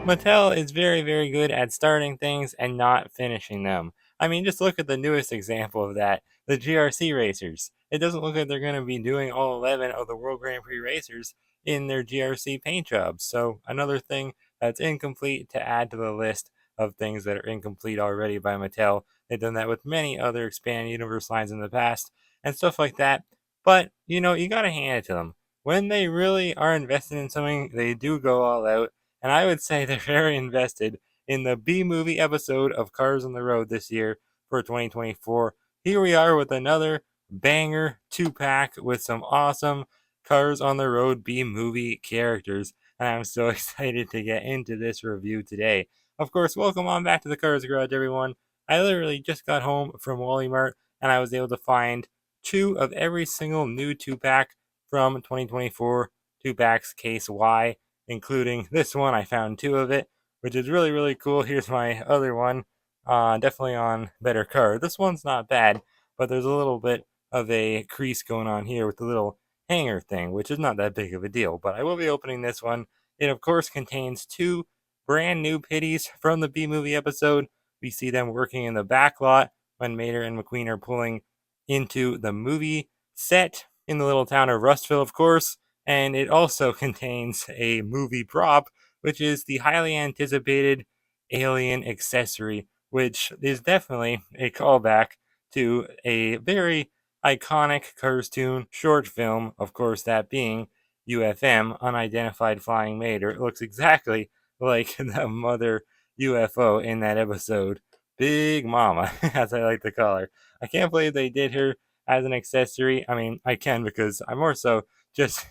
Mattel is very, very good at starting things and not finishing them. I mean, just look at the newest example of that, the GRC racers. It doesn't look like they're going to be doing all 11 of the World Grand Prix racers in their GRC paint jobs. So, another thing that's incomplete to add to the list of things that are incomplete already by Mattel. They've done that with many other expanded universe lines in the past and stuff like that. But, you got to hand it to them. When they really are invested in something, they do go all out, and I would say they're very invested in the B movie episode of Cars on the Road this year for 2024. Here we are with another banger 2-pack with some awesome Cars on the Road B movie characters. And I'm so excited to get into this review today. Of course, welcome on back to the Cars Garage, everyone. I literally just got home from Wally Mart and I was able to find two of every single new 2-pack from 2024 2-packs case Y, including this one. I found two of it, which is really, really cool. Here's my other one, definitely on better card. This one's not bad, but there's a little bit of a crease going on here with the little hanger thing, which is not that big of a deal. But I will be opening this one. It, of course, contains two brand new pitties from the B movie episode. We see them working in the back lot when Mater and McQueen are pulling into the movie set in the little town of Rustville, of course. And it also contains a movie prop, which is the highly anticipated alien accessory, which is definitely a callback to a very iconic cartoon short film, of course, that being UFM, Unidentified Flying Mater. It looks exactly like the mother UFO in that episode. Big Mama, as I like to call her. I can't believe they did her as an accessory. I mean, I can because I'm more so just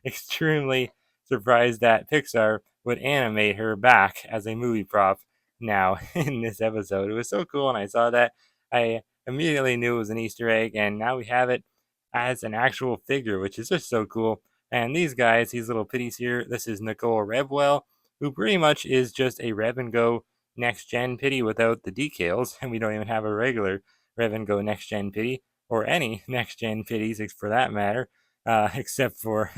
extremely surprised that Pixar would animate her back as a movie prop now in this episode. It was so cool when I saw that. I immediately knew it was an Easter egg, and now we have it as an actual figure, which is just so cool. And these guys, these little pitties here, this is Nicole Revwell, who pretty much is just a Rev and Go next gen pitty without the decals, and we don't even have a regular Rev and Go next gen pitty or any next gen pitties for that matter, except for,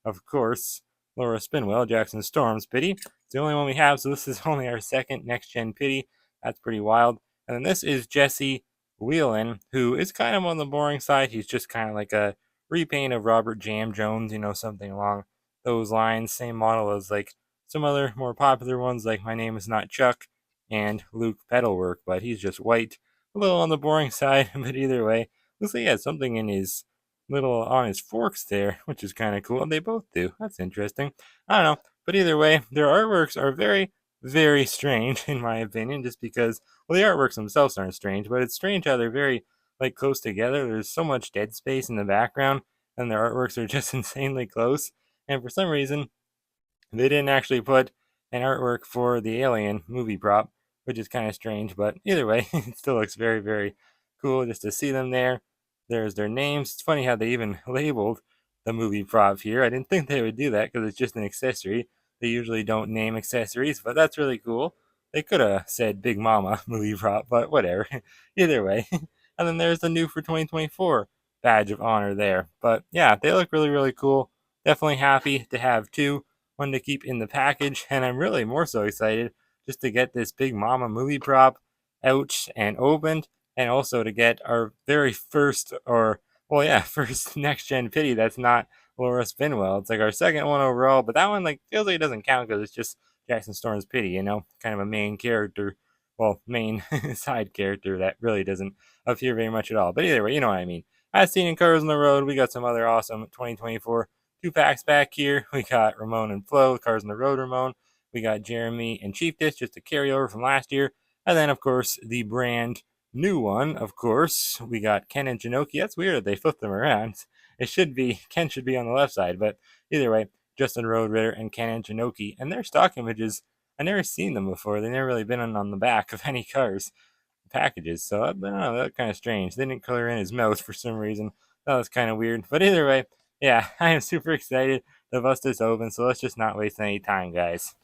of course, Laura Spinwell, Jackson Storm's pitty. It's the only one we have, so this is only our second next gen pitty. That's pretty wild. And then this is Jessie Wheelin, who is kind of on the boring side. He's just kind of like a repaint of Robert Jam Jones, something along those lines. Same model as like some other more popular ones, like My Name Is Not Chuck and Luke Pedalwork, but he's just white, a little on the boring side. But either way, looks like he has something in his little on his forks there, which is kind of cool. And they both do. That's interesting. I don't know, but either way, their artworks are very, very strange in my opinion. Just because, well, the artworks themselves aren't strange, but it's strange how they're very like close together. There's so much dead space in the background, and their artworks are just insanely close. And for some reason, they didn't actually put an artwork for the Alien movie prop, which is kind of strange. But either way, it still looks very, very cool just to see them there. There's their names. It's funny how they even labeled the movie prop here. I didn't think they would do that because it's just an accessory. They usually don't name accessories, but that's really cool. They could have said Big Mama movie prop, but whatever. Either way. And then there's the new for 2024 badge of honor there. But yeah, they look really, really cool. Definitely happy to have two, one to keep in the package, and I'm really more so excited just to get this Big Mama movie prop out and opened, and also to get our very first, or well, yeah, first next gen pitty that's not Laura Spinwell. It's like our second one overall, but that one like feels like it doesn't count because it's just Jackson Storm's pitty, kind of a main character, well, main side character that really doesn't appear very much at all. But either way, you know what I mean. As seen in Cars on the Road, we got some other awesome 2024 2-packs back here. We got Ramon and Flo, Cars on the Road Ramon. We got Jeremy and Chief Dish, just a carryover from last year. And then, of course, the brand new one, of course, we got Ken and Janoki. That's weird that they flipped them around. Ken should be on the left side, but either way, Justin Roadritter and Ken and Janoki. And their stock images, I've never seen them before. They've never really been on the back of any cars packages, so I don't know, that's kind of strange. They didn't color in his mouth for some reason. That was kind of weird. But either way, yeah, I am super excited to bust this open, so let's just not waste any time, guys.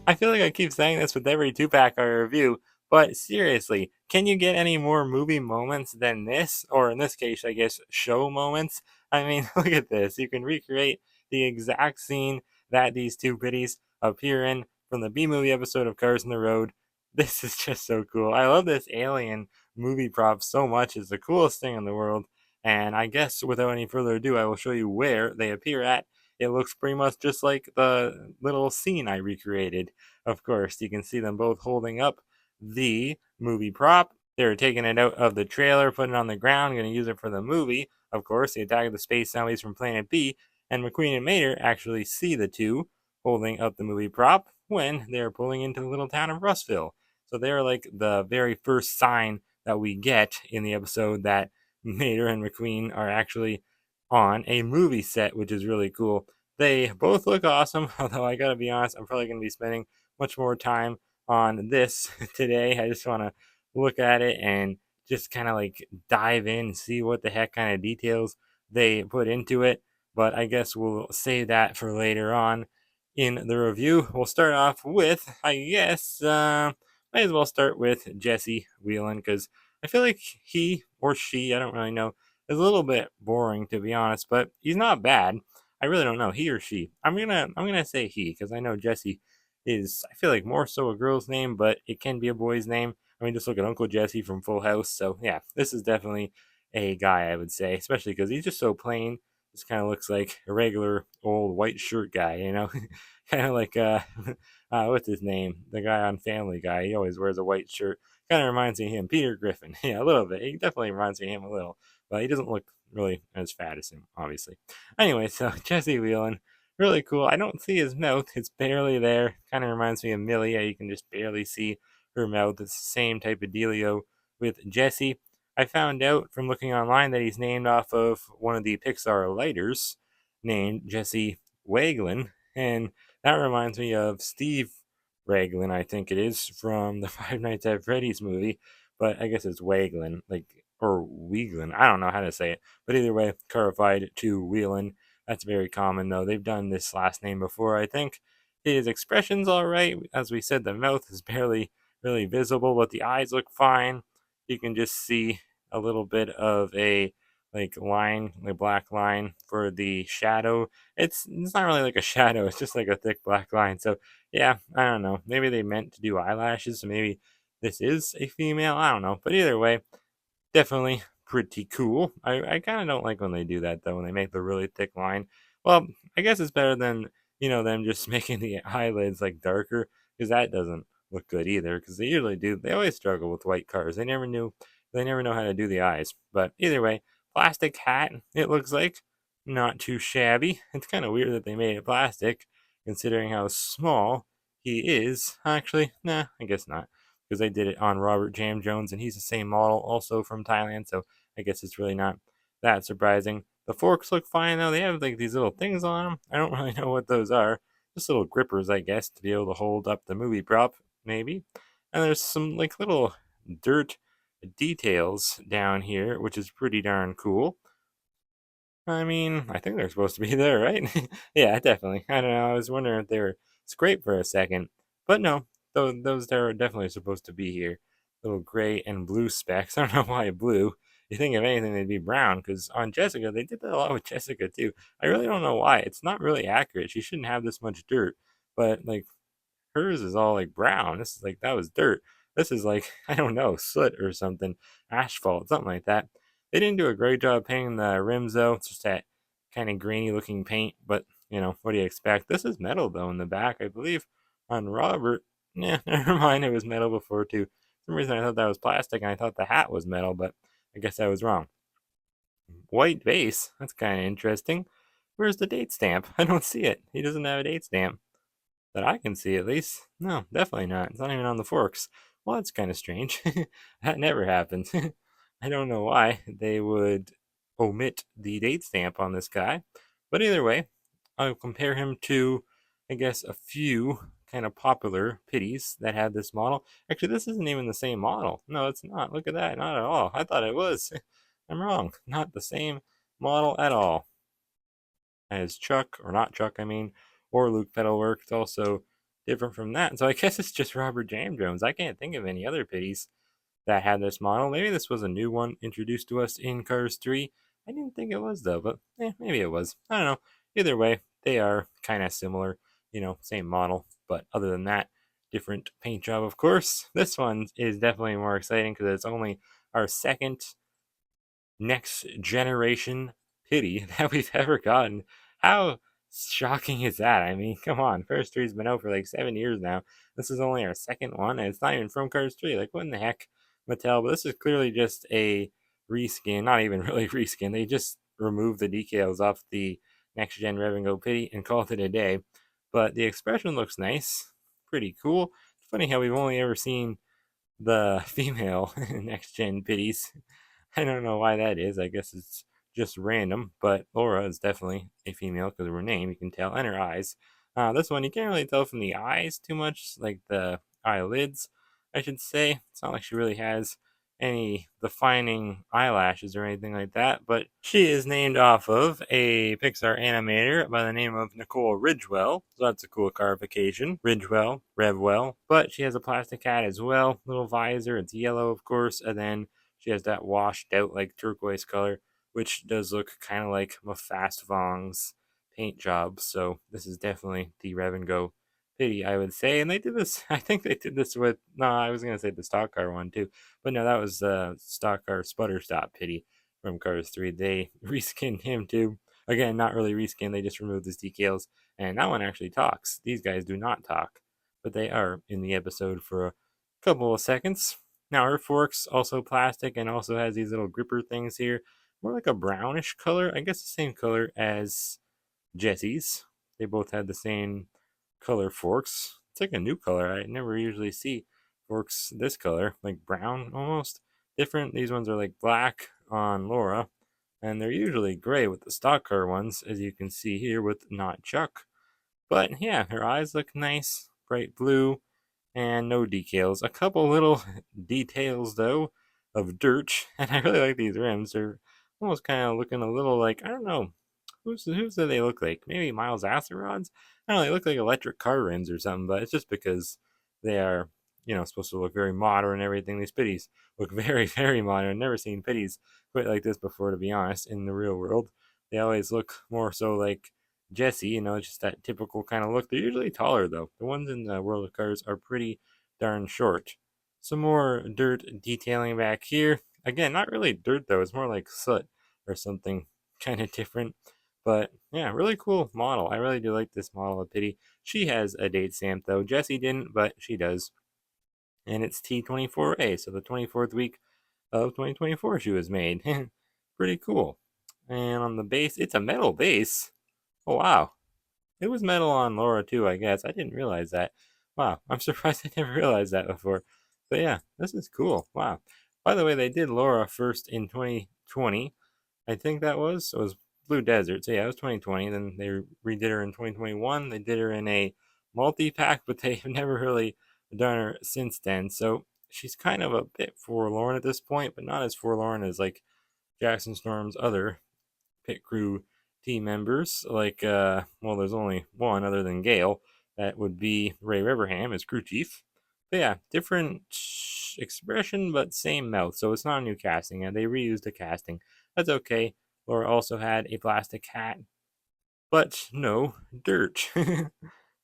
I feel like I keep saying this with every 2-pack I review, but seriously, can you get any more movie moments than this? Or in this case, I guess, show moments? I mean, look at this. You can recreate the exact scene that these two biddies appear in from the B movie episode of Cars on the Road. This is just so cool. I love this alien movie prop so much. It's the coolest thing in the world. And I guess without any further ado, I will show you where they appear at. It looks pretty much just like the little scene I recreated. Of course, you can see them both holding up the movie prop. They're taking it out of the trailer, putting it on the ground, going to use it for the movie. Of course, the attack of the space zombies from Planet B, and McQueen and Mater actually see the two holding up the movie prop when they're pulling into the little town of Russville. So they're like the very first sign that we get in the episode that Mater and McQueen are actually on a movie set, which is really cool. They both look awesome, although I gotta be honest, I'm probably gonna be spending much more time on this today. I just want to look at it and just kind of like dive in and see what the heck kind of details they put into it. But I guess we'll save that for later on in the review. We'll start off with, I guess, might as well start with Jessie Wheelin because I feel like he or she, I don't really know, is a little bit boring to be honest, but he's not bad. I really don't know, he or she. I'm gonna say he because I know Jessie is, I feel like, more so a girl's name, but it can be a boy's name. I mean, just look at Uncle Jesse from Full House. So yeah, this is definitely a guy, I would say, especially because he's just so plain. Just kind of looks like a regular old white shirt guy, you know, kind of like what's his name? The guy on Family Guy. He always wears a white shirt. Kind of reminds me of him, Peter Griffin. Yeah, a little bit. He definitely reminds me of him a little, but he doesn't look really as fat as him, obviously. Anyway, so Jesse Wheelin, really cool. I don't see his mouth. It's barely there. Kind of reminds me of Millie. You can just barely see her mouth. It's the same type of dealio with Jesse. I found out from looking online that he's named off of one of the Pixar lighters named Jessie Wheelin. And that reminds me of Steve Raglan, I think it is, from the Five Nights at Freddy's movie. But I guess it's Wheelin, like, or Wheelin. I don't know how to say it. But either way, clarified to Wheelin. That's very common, though. They've done this last name before, I think. His expression's all right. As we said, the mouth is barely really visible, but the eyes look fine. You can just see a little bit of a like line, like black line for the shadow. It's not really like a shadow. It's just like a thick black line. So yeah, I don't know. Maybe they meant to do eyelashes. So maybe this is a female. I don't know. But either way, definitely pretty cool. I kind of don't like when they do that though, when they make the really thick line. Well, I guess it's better than, them just making the eyelids like darker because that doesn't look good either because they usually do. They always struggle with white cars. They never know how to do the eyes. But either way, plastic hat, it looks like. Not too shabby. It's kind of weird that they made it plastic considering how small he is. Actually, nah, I guess not because they did it on Robert Jam Jones, and he's the same model, also from Thailand. So I guess it's really not that surprising. The forks look fine though. They have like these little things on them. I don't really know what those are. Just little grippers, I guess, to be able to hold up the movie prop, maybe. And there's some like little dirt details down here, which is pretty darn cool. I mean, I think they're supposed to be there, right? Yeah, definitely. I don't know. I was wondering if they were scraped for a second, but no, those are definitely supposed to be here. Little gray and blue specks. I don't know why blue. You think if anything they'd be brown, because on Jessica they did that a lot with Jessica too. I really don't know why. It's not really accurate. She shouldn't have this much dirt, but like hers is all like brown. This is like that was dirt. This is like I don't know soot or something, asphalt, something like that. They didn't do a great job painting the rims though. It's just that kind of grainy looking paint. But what do you expect? This is metal though in the back, I believe. On Robert, yeah, never mind. It was metal before too. For some reason I thought that was plastic, and I thought the hat was metal, but I guess I was wrong. White base. That's kind of interesting. Where's the date stamp? I don't see it. He doesn't have a date stamp that I can see at least. No, definitely not. It's not even on the forks. Well, that's kind of strange. That never happens. I don't know why they would omit the date stamp on this guy. But either way, I'll compare him to, I guess, a few kind of popular pitties that had this model. Actually, this isn't even the same model. No, it's not. Look at that. Not at all. I thought it was. I'm wrong. Not the same model at all as Chuck, or not Chuck, I mean, or Luke Petalwork. It's also different from that. So I guess it's just Robert Jam Jones. I can't think of any other pitties that had this model. Maybe this was a new one introduced to us in Cars 3. I didn't think it was though, but maybe it was. I don't know. Either way, they are kind of similar, same model, but other than that, different paint job, of course. This one is definitely more exciting because it's only our second next generation pitty that we've ever gotten. How shocking is that? I mean, come on. Cars 3's been out for like 7 years now. This is only our second one, and it's not even from Cars 3. Like, what in the heck, Mattel? But this is clearly just a reskin. Not even really reskin. They just removed the decals off the next gen Rev and Go pitty and called it a day. But the expression looks nice. Pretty cool. It's funny how we've only ever seen the female next gen pitties. I don't know why that is. I guess it's just random, but Laura is definitely a female because of her name, you can tell, and her eyes. This one, you can't really tell from the eyes too much, like the eyelids, I should say. It's not like she really has any defining eyelashes or anything like that, but she is named off of a Pixar animator by the name of Nicole Revwell, so that's a cool clarification. Revwell, but she has a plastic hat as well, little visor, it's yellow, of course, and then she has that washed out like turquoise color, which does look kind of like Mafast Vong's paint job. So this is definitely the Rev and Go pitty, I would say. And they did this, I think they did this with, no, I was going to say the stock car one too. But no, that was the stock car Sputter Stop pitty from Cars 3. They reskinned him too. Again, not really reskinned, they just removed his decals. And that one actually talks. These guys do not talk, but they are in the episode for a couple of seconds. Now her fork's also plastic and also has these little gripper things here. More like a brownish color. I guess the same color as Jessie's. They both had the same color forks. It's like a new color. I never usually see forks this color, like brown almost. Different. These ones are like black on Laura, and they're usually gray with the stock car ones, as you can see here with Not Chuck. But yeah, her eyes look nice, bright blue, and no decals. A couple little details though of dirt, and I really like these rims. They're almost kind of looking a little like, I don't know, who's do they look like? Maybe Miles Asteroids? I don't know, they look like electric car rims or something, but it's just because they are, supposed to look very modern and everything. These pitties look very, very modern. I've never seen pitties quite like this before, to be honest, in the real world. They always look more so like Jessie, just that typical kind of look. They're usually taller though. The ones in the World of Cars are pretty darn short. Some more dirt detailing back here. Again, not really dirt though. It's more like soot or something kind of different. But yeah, really cool model. I really do like this model of Pitty. She has a date stamp though. Jessie didn't, but she does. And it's T24A, so the 24th week of 2024 she was made. Pretty cool. And on the base, it's a metal base. Oh wow. It was metal on Laura too, I guess. I didn't realize that. Wow, I'm surprised I never realized that before. But yeah, this is cool. Wow. By the way, they did Laura first in 2020. I think that was. It was Blue Desert. So yeah, it was 2020. Then they redid her in 2021. They did her in a multi-pack, but they've never really done her since then. So she's kind of a bit forlorn at this point, but not as forlorn as like Jackson Storm's other pit crew team members. Like, well, there's only one other than Gale. That would be Ray Riverham as crew chief. But yeah, different expression, but same mouth. So it's not a new casting, and they reused the casting. That's okay. Laura also had a plastic hat, but no dirt.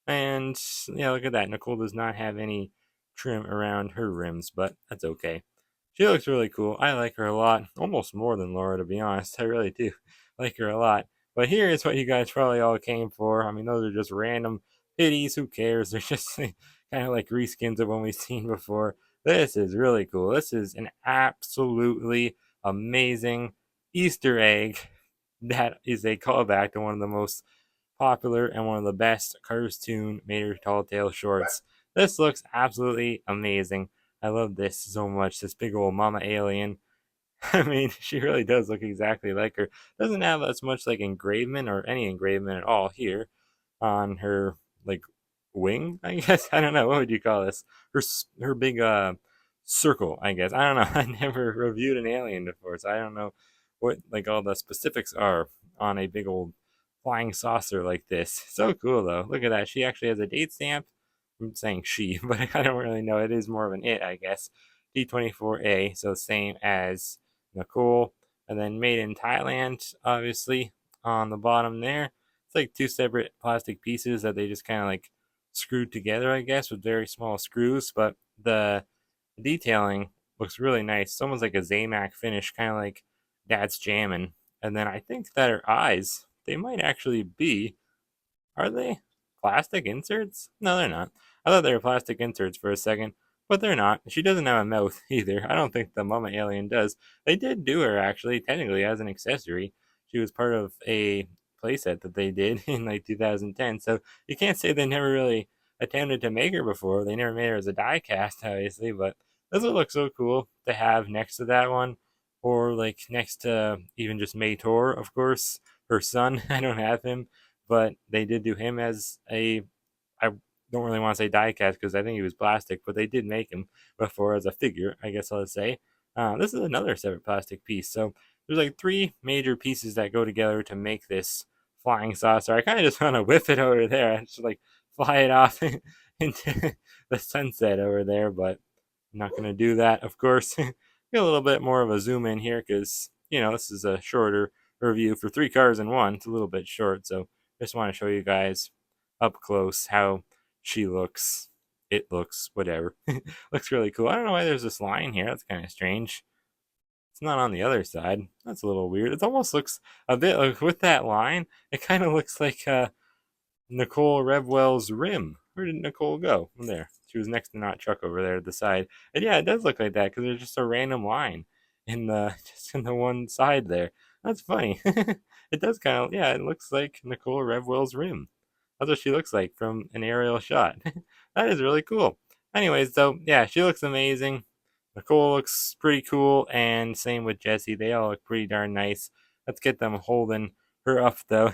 And yeah, look at that. Nicole does not have any trim around her rims, but that's okay. She looks really cool. I like her a lot, almost more than Laura, to be honest. I really do like her a lot. But here is what you guys probably all came for. I mean, those are just random pitties. Who cares? They're just kind of like reskins of one we've seen before. This is really cool. This is an absolutely amazing Easter egg that is a callback to one of the most popular and one of the best cartoon Mater Tall Tale shorts. This looks absolutely amazing. I love this so much. This big old mama alien. I mean, she really does look exactly like her. Doesn't have as much like engravement or any engravement at all here on her like wing. I guess I don't know what would you call this. Her big circle. I guess I don't know. I never reviewed an alien before, so I don't know what like all the specifics are on a big old flying saucer like this. So cool though. Look at that. She actually has a date stamp I'm saying she, but I don't really know. It is more of an it, I guess. D24A, so same as Nicole. And then made in Thailand, obviously, on the bottom there. It's like two separate plastic pieces that they just kind of like screwed together, I guess, with very small screws. But the detailing looks really nice. It's almost like a Zamac finish, kind of like Dad's Jammin'. And then I think that her eyes, they might actually be, are they plastic inserts? No, they're not. I thought they were plastic inserts for a second, but they're not. She doesn't have a mouth either. I don't think the Mama Alien does. They did do her actually, technically as an accessory. She was part of a playset that they did in like 2010. So you can't say they never really attempted to make her before. They never made her as a die cast, obviously, but this would look so cool to have next to that one, or like next to even just Mater, of course, her son. I don't have him, but they did do him as a, I don't really want to say diecast because I think he was plastic, but they did make him before as a figure, I guess I'll say. This is another separate plastic piece. So there's like three major pieces that go together to make this flying saucer. I kind of just want to whip it over there. I just like fly it off into the sunset over there, but I'm not going to do that, of course. Get a little bit more of a zoom in here because, this is a shorter review for three cars in one. It's a little bit short, so just want to show you guys up close how she looks. It looks, whatever. Looks really cool. I don't know why there's this line here. That's kind of strange. It's not on the other side. That's a little weird. It almost looks a bit like with that line. It kind of looks like Nicole Revwell's rim. Where did Nicole go? There. She was next to Not Chuck over there at the side. And yeah, it does look like that because there's just a random line in the just in the one side there. That's funny. It does kind of, yeah, it looks like Nicole Revwell's rim. That's what she looks like from an aerial shot. That is really cool. Anyways, so yeah, she looks amazing. Nicole looks pretty cool, and same with Jessie. They all look pretty darn nice. Let's get them holding her up though.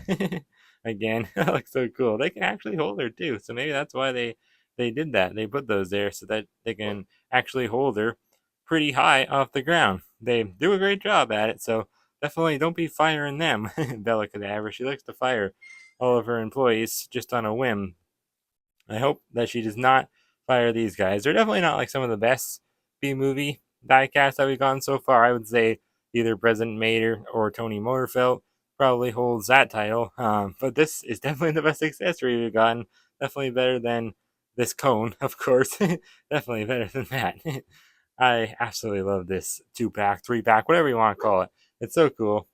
Again, that looks so cool. They can actually hold her too, so maybe that's why they did that. They put those there so that they can actually hold her pretty high off the ground. They do a great job at it, so definitely don't be firing them. Bella Cadaver, she likes to fire all of her employees just on a whim. I hope that she does not fire these guys. They're definitely not like some of the best B movie diecasts that we've gotten so far. I would say either President Mater or Tony Motorfelt probably holds that title. But this is definitely the best accessory we've gotten. Definitely better than this cone, of course. Definitely better than that. I absolutely love this 2-pack, 3-pack, whatever you want to call it. It's so cool.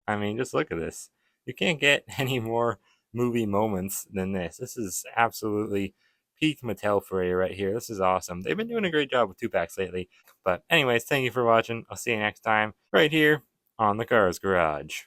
I mean, just look at this. You can't get any more movie moments than this. This is absolutely peak Mattel for you right here. This is awesome. They've been doing a great job with 2-packs lately. But anyways, thank you for watching. I'll see you next time right here on the Cars Garage.